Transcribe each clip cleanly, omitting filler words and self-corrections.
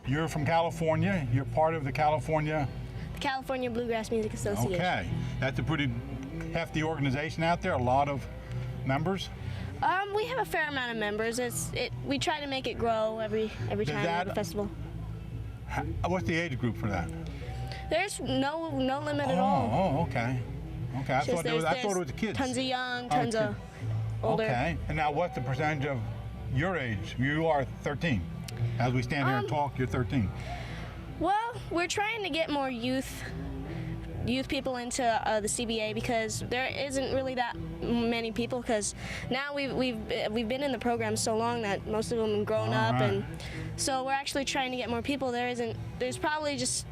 You're from California. You're part of the California. California Bluegrass Music Association. Okay, that's a pretty hefty organization out there. A lot of members. We have a fair amount of members. We try to make it grow every time we have a festival. What's the age group for that? There's no limit at all. Oh, okay. Okay, I thought it was kids. Tons of young, tons of older. Okay, and now what's the percentage of your age? You are 13. As we stand here and talk, you're 13. Well, we're trying to get more youth people into the CBA because there isn't really that many people. Because now we've been in the program so long that most of them have grown up, and so we're actually trying to get more people. There's probably just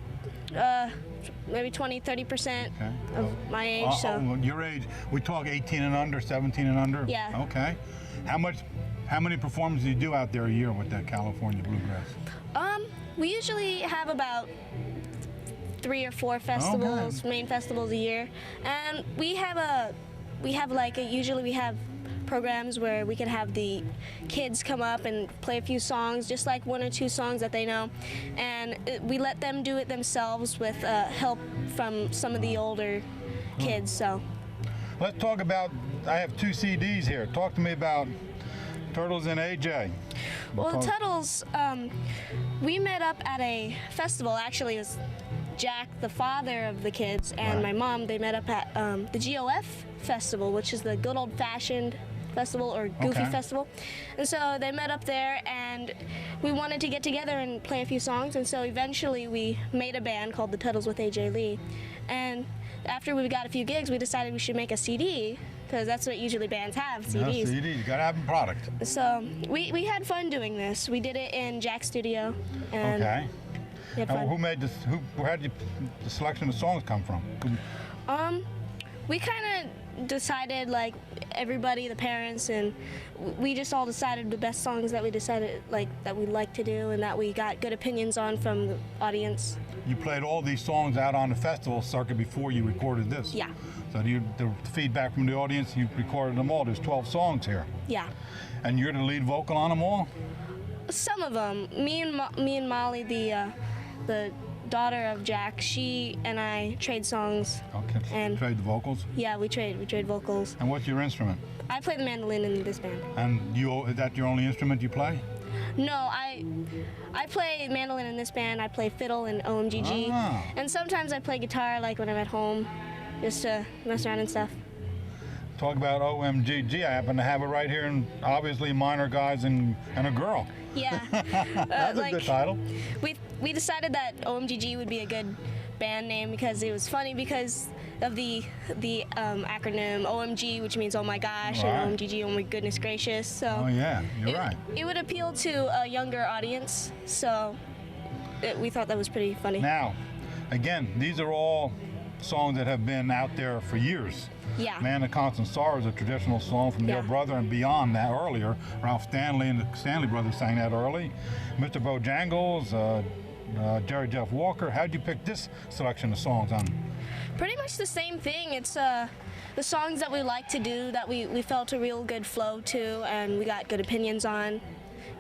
maybe 20-30% of my age. So your age, we talk 18 and under, 17 and under. Yeah. Okay. How many performances do you do out there a year with that California Bluegrass? We usually have about 3 or 4 festivals, main festivals a year, and usually we have programs where we can have the kids come up and play a few songs, just like 1 or 2 songs that they know, and we let them do it themselves with help from some of the older kids. So let's talk about, I have 2 CDs here. Talk to me about Turtles and AJ. Well, the Turtles, we met up at a festival. Actually, it was Jack, the father of the kids, and my mom. They met up at the GOF festival, which is the Good Old Fashioned Festival or Goofy Festival. And so they met up there, and we wanted to get together and play a few songs. And so eventually we made a band called the Turtles with AJ Lee. And after we got a few gigs, we decided we should make a CD, because that's what usually bands have, CDs. No, CDs, you gotta have a product. So we had fun doing this. We did it in Jack's studio. And we had fun. Who made this? Where did the selection of songs come from? We kind of decided, like everybody, the parents, and we just all decided the best songs that we decided that we'd like to do and that we got good opinions on from the audience. You played all these songs out on the festival circuit before you recorded this? Yeah. So the feedback from the audience, you recorded them all. There's 12 songs here. Yeah. And you're the lead vocal on them all? Some of them. Me and Molly, the daughter of Jack, she and I trade songs. Okay. And trade the vocals? Yeah, we trade vocals. And what's your instrument? I play the mandolin in this band. And is that your only instrument you play? No, I play mandolin in this band. I play fiddle and OMGG. And sometimes I play guitar, like when I'm at home, just to mess around and stuff. Talk about OMGG. I happen to have it right here, and obviously Minor Guys and a Girl. Yeah. That's a good title. We decided that OMGG would be a good band name because it was funny because of the acronym OMG, which means oh my gosh, and OMGG, oh my goodness gracious. So oh yeah, you're right. It would appeal to a younger audience, so we thought that was pretty funny. Now, again, these are all songs that have been out there for years. Yeah. Man of Constant Sorrow is a traditional song from their brother, and beyond that earlier, Ralph Stanley and the Stanley Brothers sang that early. Mr. Bojangles, Jerry Jeff Walker. How'd you pick this selection of songs on? Pretty much the same thing. It's the songs that we like to do that we felt a real good flow to and we got good opinions on.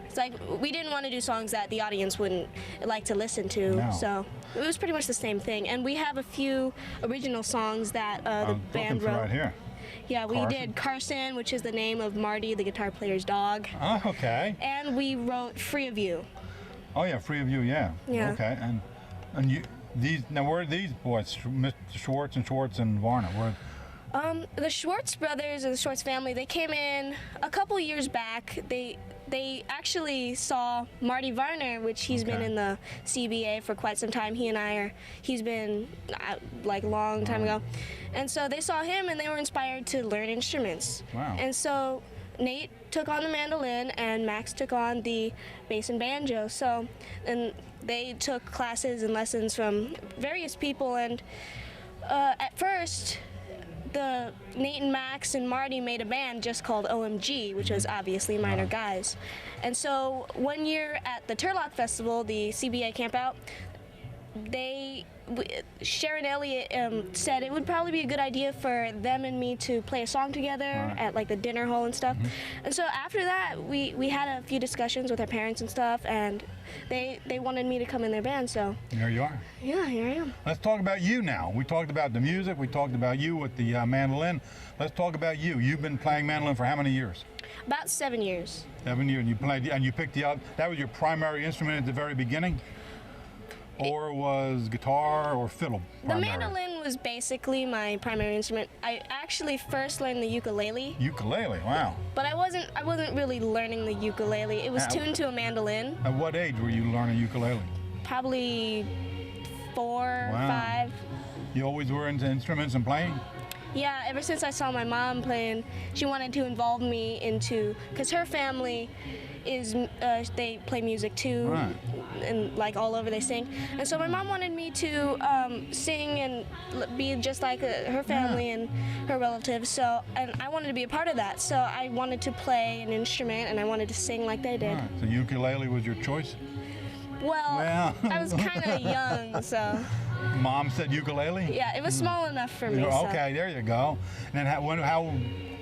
It's like we didn't want to do songs that the audience wouldn't like to listen to, so it was pretty much the same thing. And we have a few original songs that the band wrote. Right here. Yeah, we did Carson, which is the name of Marty, the guitar player's dog. Oh, okay. And we wrote Free of You. Oh yeah, Free of You, yeah. Okay, and you now where are these boys? Mr. Schwartz and Varna. Where? The Schwartz brothers and the Schwartz family, they came in a couple years back. They actually saw Marty Varner, which he's been in the CBA for quite some time. He's been like a long time ago. And so they saw him and they were inspired to learn instruments. Wow. And so Nate took on the mandolin and Max took on the bass and banjo. So, and they took classes and lessons from various people, and at first, Nate and Max and Marty made a band just called OMG, which was obviously Minor Guys. And so one year at the Turlock Festival, the CBA campout, they Sharon Elliott said it would probably be a good idea for them and me to play a song together at like the dinner hall and stuff. And so after that, we had a few discussions with our parents and stuff, and they wanted me to come in their band. So There you are. yeah, here I am. Let's talk about you now. We talked about the music. We talked about you with the mandolin. Let's talk about you. You've been playing mandolin for how many years? About 7 years. 7 years. And you played, and you picked that was your primary instrument at the very beginning? Or was guitar or fiddle primary? The mandolin was basically my primary instrument. I actually first learned the ukulele. Ukulele, wow. But I wasn't really learning the ukulele. It was tuned to a mandolin. At what age were you learning ukulele? Probably 4, 5. You always were into instruments and playing? Yeah, ever since I saw my mom playing, she wanted to involve me into, because her family is, they play music too, Right. and like all over they sing. And so my mom wanted me to sing and be just like her family and her relatives. So, and I wanted to be a part of that. So I wanted to play an instrument and I wanted to sing like they did. Right. So ukulele was your choice? Well, I was kind of young, so. Mom said ukulele? Yeah, it was small enough for me. So. Okay, there you go. And then how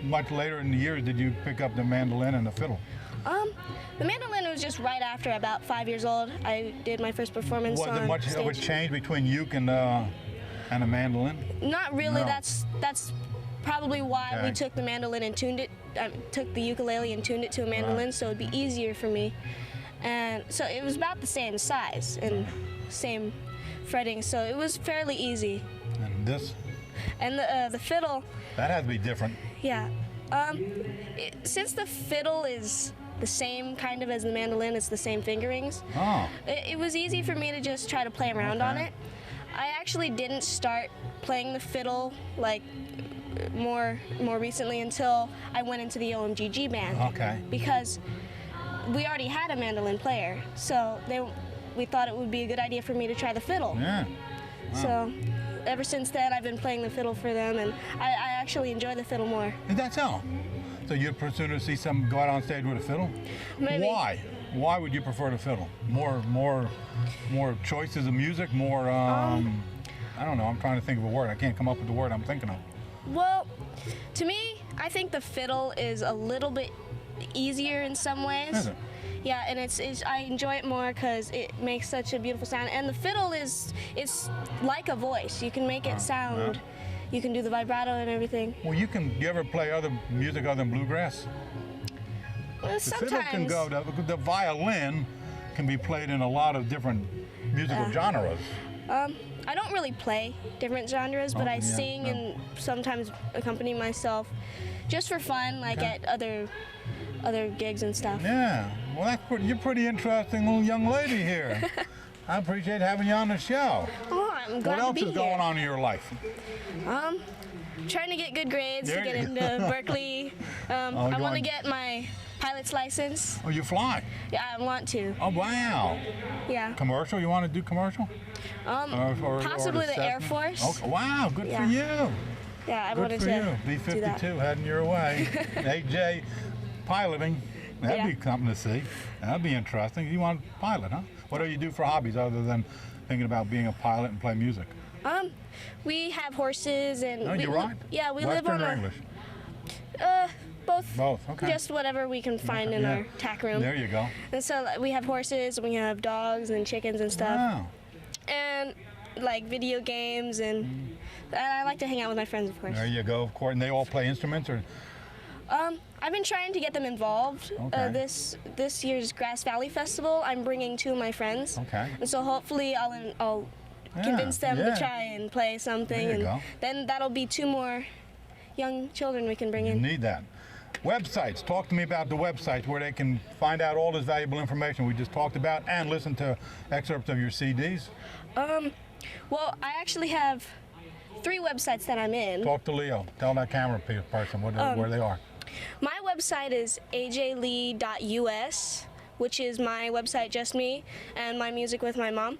much later in the years did you pick up the mandolin and the fiddle? The mandolin was just right after, about 5 years old. I did my first performance Was on there much of a stage. change between uke and a mandolin? Not really. No. That's probably why we Okay. took the mandolin and tuned it. Took the ukulele and tuned it to a mandolin, so it'd be easier for me. And so it was about the same size and same fretting, so it was fairly easy. And this? And the fiddle, That has to be different. yeah. Since the fiddle is the same kind of as the mandolin, it's the same fingerings. Oh. It was easy for me to just try to play around on Okay. it. I actually didn't start playing the fiddle like more recently until I went into the OMGG band. Okay. Because we already had a mandolin player, so we thought it would be a good idea for me to try the fiddle. Yeah. So ever since then, I've been playing the fiddle for them, and I actually enjoy the fiddle more. Is that so? So you'd sooner see someone go out on stage with a fiddle? Maybe. Why? Why would you prefer the fiddle? More choices of music? More, I don't know. I'm trying to think of a word. I can't come up with the word I'm thinking of. Well, to me, I think the fiddle is a little bit easier in some ways. Is it? Yeah, and I enjoy it more because it makes such a beautiful sound. And the fiddle it's like a voice. You can make it sound. yeah. You can do the vibrato and everything. Well, you ever play other music other than bluegrass? Well, The fiddle can sometimes. go, the violin can be played in a lot of different musical genres. I don't really play different genres, but Oh, I yeah, sing no. and sometimes accompany myself just for fun, like Okay. at other gigs and stuff. Yeah, well, you're a pretty interesting little young lady here. I appreciate having you on the show. Oh, I'm glad What else to be is going here. on in your life? Trying to get good grades There to get you into Berkeley. I you want to want- get my pilot's license. Oh, you fly? Yeah, I want to. Oh, wow. Yeah. Commercial? You want to do commercial? Or Possibly the Air Cessna? Force. Okay. Wow, good for Yeah. you. Yeah, I Good wanted for to you. do that. B-52 heading your way. AJ piloting. That'd Yeah. be something to see. That'd be interesting. You want to pilot, huh? What do you do for hobbies other than thinking about being a pilot and play music? We have horses and Oh, we, you ride? Yeah, we Western live on or a English? both. Both, okay. Just whatever we can find in Yeah. our tack room. There you go. And so like, we have horses, and we have dogs and chickens and stuff, Wow. and like video games, and I like to hang out with my friends, of course. There you go, of course. And they all play instruments, or? I've been trying to get them involved. Okay. This year's Grass Valley Festival, I'm bringing 2 of my friends. Okay. And so hopefully I'll Yeah, convince them yeah. to try and play something, There you and go. then that'll be 2 more young children we can bring You in. need that. Websites. Talk to me about the websites where they can find out all this valuable information we just talked about and listen to excerpts of your CDs. Well, I actually have 3 websites that I'm in. Talk to Leo. Tell that camera person where they are. My website is ajlee.us, which is my website, just me, and my music with my mom.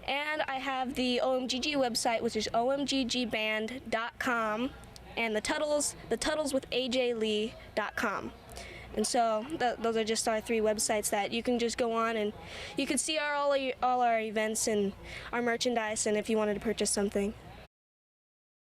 And I have the OMGG website, which is omggband.com, and the Tuttles with ajlee.com. And so those are just our 3 websites that you can just go on and you can see all our events and our merchandise, and if you wanted to purchase something.